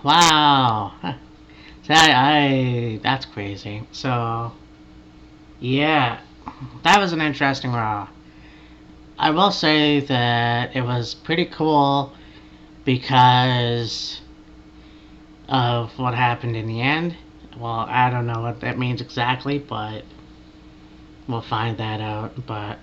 Wow. So that's crazy. So yeah, that was an interesting Raw. I will say that it was pretty cool because of what happened in the end. Well, I don't know what that means exactly, but we'll find that out. But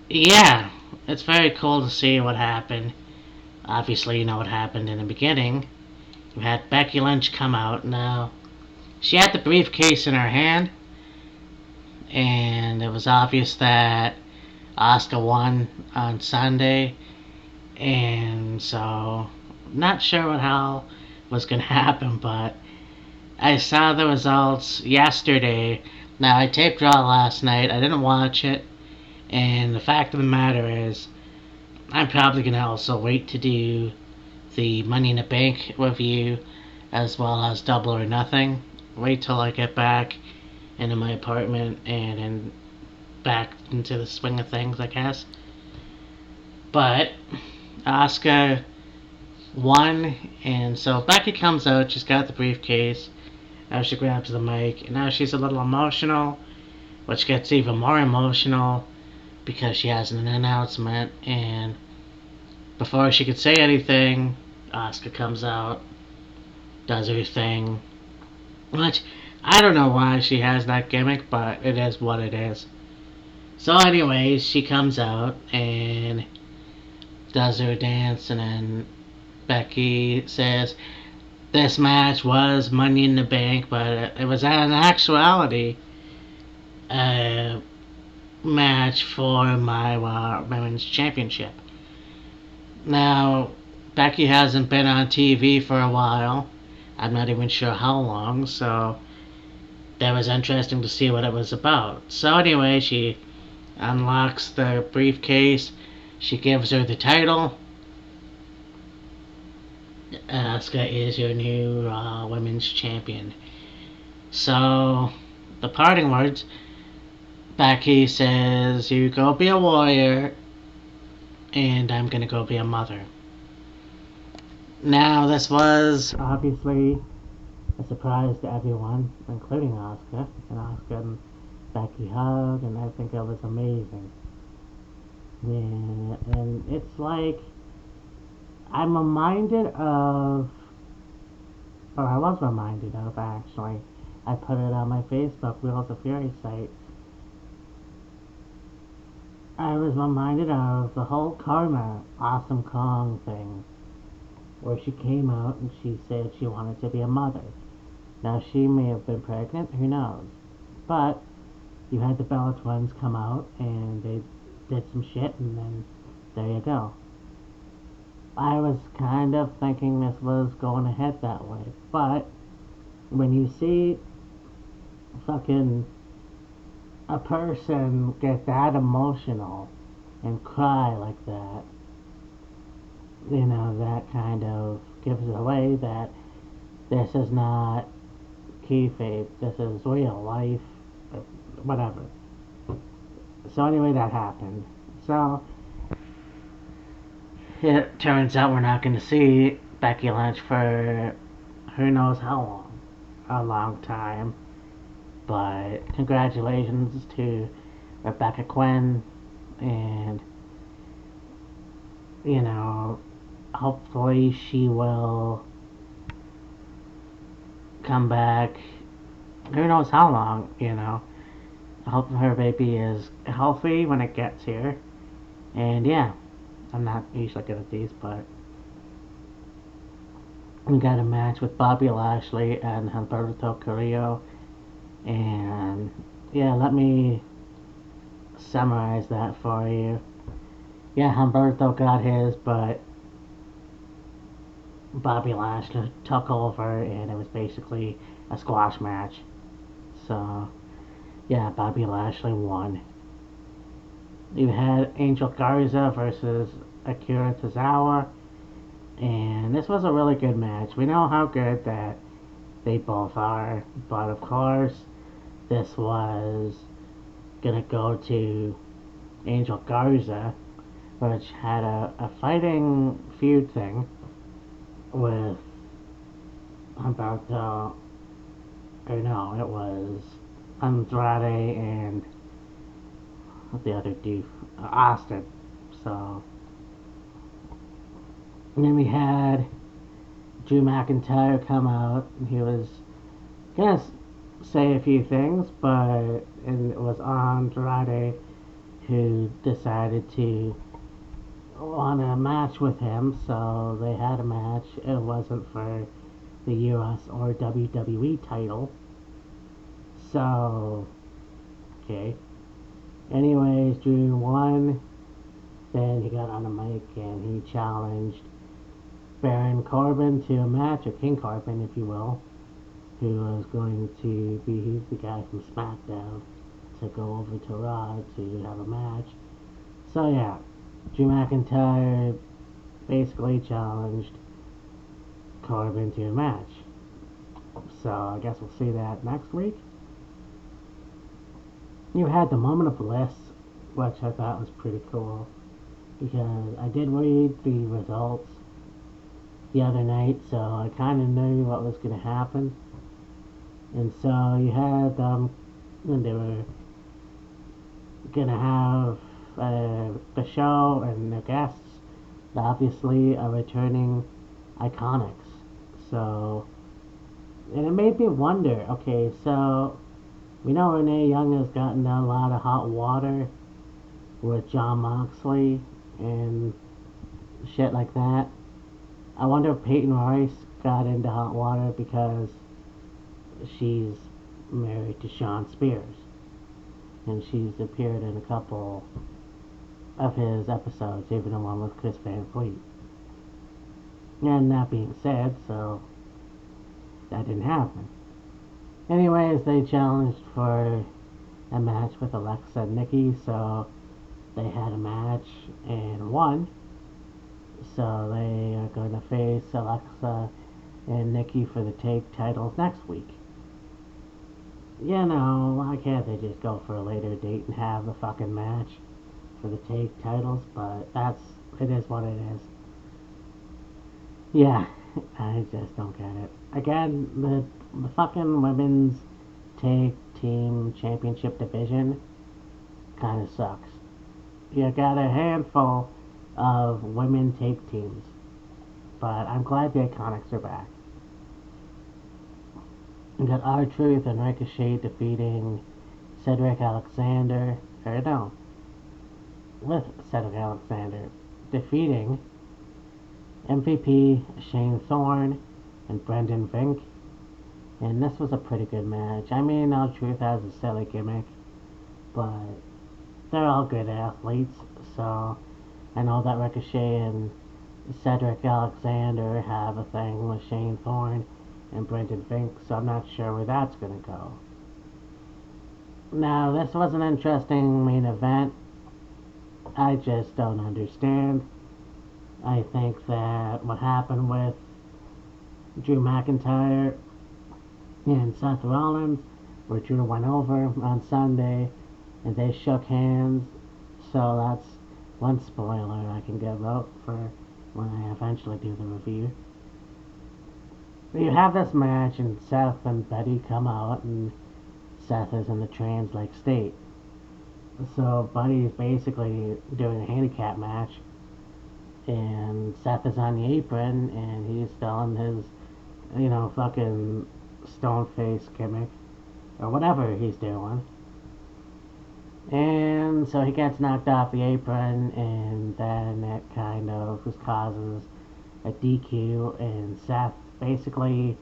yeah, it's very cool to see what happened. Obviously, you know what happened in the beginning. We had Becky Lynch come out. Now, she had the briefcase in her hand, and it was obvious that Asuka won on Sunday, and so not sure what hell was gonna happen, but I saw the results yesterday. Now I taped Raw last night. I didn't watch it, and the fact of the matter is, I'm probably gonna also wait to do the Money in the Bank review as well as Double or Nothing. Wait till I get back into my apartment and back into the swing of things, I guess. But Asuka won, and so Becky comes out. She's got the briefcase. Now she grabs the mic, and now she's a little emotional, which gets even more emotional because she has an announcement. And before she could say anything, Asuka comes out, does her thing. Which I don't know why she has that gimmick, but it is what it is. So, anyways, she comes out and does her dance, and then Becky says this match was Money in the Bank, but it was an actuality a match for my women's championship. Now, Becky hasn't been on TV for a while. I'm not even sure how long, so that was interesting to see what it was about. So, anyway, she unlocks the briefcase. She gives her the title. Asuka is your new women's champion. So, the parting words, Becky says, "You go be a warrior, and I'm gonna go be a mother." Now, this was obviously a surprise to everyone, including Asuka. And Asuka and Becky hug, and I think it was amazing. Yeah, and it's like I'm reminded of, or I was reminded of actually. I put it on my Facebook Wheels of Fury site. I was reminded of the whole Karma Awesome Kong thing, where she came out and she said she wanted to be a mother. Now she may have been pregnant, who knows? But you had the Bella twins come out and they did some shit, and then there you go. I was kind of thinking this was going ahead that way, but when you see fucking a person get that emotional and cry like that, you know, that kind of gives it away that this is not kayfabe, this is real life, whatever. So anyway, that happened. So it turns out we're not going to see Becky Lynch for who knows how long, a long time. But congratulations to Rebecca Quinn, and you know, hopefully she will come back. Who knows how long, you know. I hope her baby is healthy when it gets here. And yeah, I'm not usually good at these, but we got a match with Bobby Lashley and Humberto Carrillo. And yeah, let me summarize that for you. Yeah, Humberto got his, but Bobby Lashley took over, and it was basically a squash match. So, yeah, Bobby Lashley won. You had Angel Garza versus Akira Tozawa, and this was a really good match. We know how good that they both are, but of course, this was gonna go to Angel Garza, which had a fighting feud thing with Humberto, or no, it was Andrade and the other dude, Austin. So, and then we had Drew McIntyre come out, and he was gonna say a few things, but and it was Andrade who decided to want a match with him, so they had a match. It wasn't for the US or WWE title. So, okay. Anyways, Drew won. Then he got on a mic and he challenged Baron Corbin to a match, or King Corbin, if you will, who was going to be, he's the guy from SmackDown, to go over to Raw to have a match. So yeah, Drew McIntyre basically challenged Corbin to a match. So I guess we'll see that next week. You had the Moment of Bliss, which I thought was pretty cool, because I did read the results the other night, so I kind of knew what was going to happen. And so you had when they were going to have the show and the guests, obviously are returning Iconics. So, and it made me wonder, okay, so we know Renee Young has gotten a lot of hot water with Jon Moxley and shit like that. I wonder if Peyton Royce got into hot water because she's married to Sean Spears, and she's appeared in a couple of his episodes, even the one with Chris Van Fleet. And that being said, so that didn't happen. Anyways, they challenged for a match with Alexa and Nikki, so they had a match and won. So they are going to face Alexa and Nikki for the take titles next week. You know, why can't they just go for a later date and have the fucking match for the take titles? But it is what it is. Yeah, I just don't get it. Again, the fucking women's tag team championship division kind of sucks. You got a handful of women tag teams, but I'm glad the Iconics are back. You got R-Truth and Ricochet defeating Cedric Alexander, or no, with Cedric Alexander defeating MVP Shane Thorne and Brendan Vink. And this was a pretty good match. I mean, R-Truth has a silly gimmick, but they're all good athletes, so I know that Ricochet and Cedric Alexander have a thing with Shane Thorne and Brendan Vink, so I'm not sure where that's going to go. Now, this was an interesting main event. I just don't understand. I think that what happened with Drew McIntyre and Seth Rollins, where Drew went over on Sunday and they shook hands, so that's one spoiler I can give out for when I eventually do the review. You have this match and Seth and Betty come out and Seth is in the trans-like state. So Buddy's basically doing a handicap match and Seth is on the apron and he's still in his, fucking stone face gimmick or whatever he's doing. And so he gets knocked off the apron and then it kind of causes a DQ and Seth basically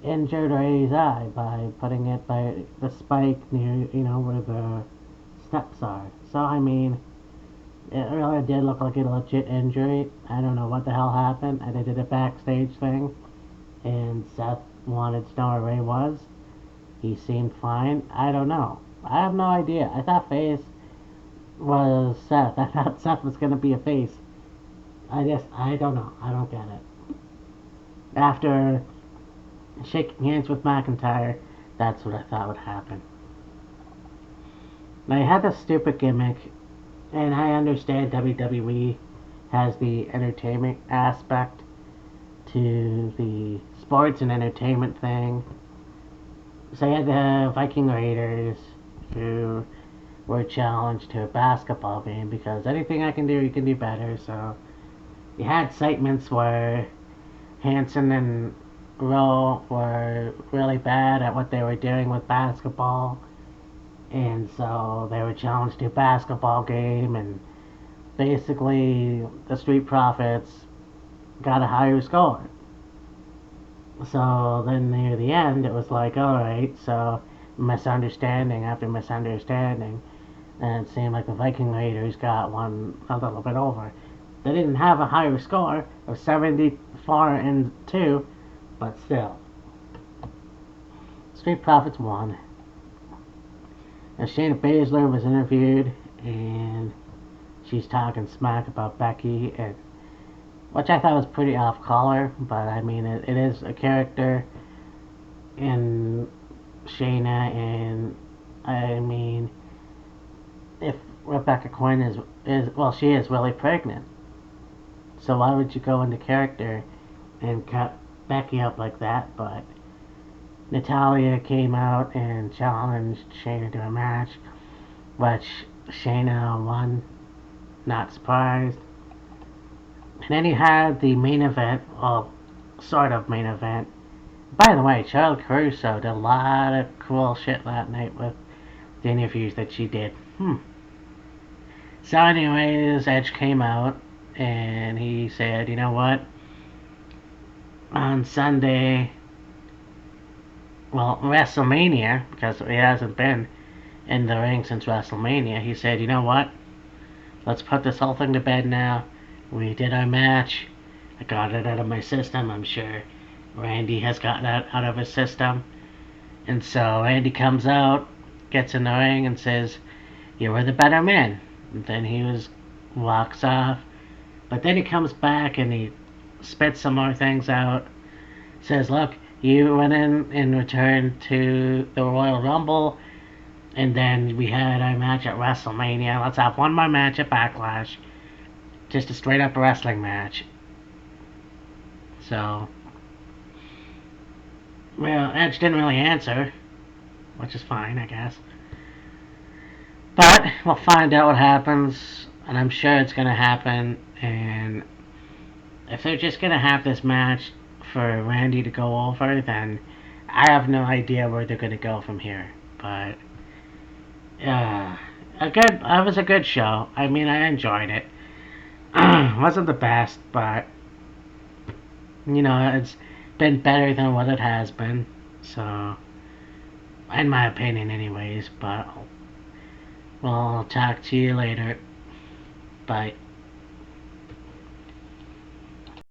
injured Ray's eye by putting it by the spike near, where the steps are. So, I mean, it really did look like a legit injury. I don't know what the hell happened. They did a backstage thing, and Seth wanted to know where Ray was. He seemed fine. I don't know. I have no idea. I thought face was Seth. I thought Seth was going to be a face. I don't know. I don't get it. After shaking hands with McIntyre, that's what I thought would happen. Now, you had this stupid gimmick, and I understand WWE has the entertainment aspect to the sports and entertainment thing. So you had the Viking Raiders who were challenged to a basketball game because anything I can do, you can do better. So you had segments where Hanson and Rowe were really bad at what they were doing with basketball, and so they were challenged to a basketball game, and basically the Street Profits got a higher score. So then near the end, it was like, alright, so misunderstanding after misunderstanding, and it seemed like the Viking Raiders got one a little bit over. They didn't have a higher score of 74-2, but still. Street Profits won. And Shayna Baszler was interviewed, and she's talking smack about Becky, and which I thought was pretty off color, but I mean it is a character in Shayna, and I mean if Rebecca Quinn is well, she is really pregnant, so why would you go into character and cut Becky up like that? But Natalia came out and challenged Shayna to a match, which Shayna won, not surprised. And then you had the main event, well, sort of main event. By the way, Charlotte Caruso did a lot of cool shit that night with the interviews that she did. So anyways, Edge came out and he said, you know what? On Sunday, well, WrestleMania, because he hasn't been in the ring since WrestleMania, he said, you know what? Let's put this whole thing to bed now. We did our match. I got it out of my system. I'm sure Randy has gotten that out of his system. And so Randy comes out, gets in the ring, and says, "You were the better man." And then walks off. But then he comes back and he spits some more things out. Says, "Look, you went in return to the Royal Rumble, and then we had our match at WrestleMania. Let's have one more match at Backlash. Just a straight up wrestling match." So, well, Edge didn't really answer, which is fine, I guess. But we'll find out what happens, and I'm sure it's gonna happen. And if they're just gonna have this match for Randy to go over, then I have no idea where they're gonna go from here. But it was a good show. I mean, I enjoyed it. Wasn't the best, but it's been better than what it has been. So, in my opinion, anyways. But we'll talk to you later. Bye.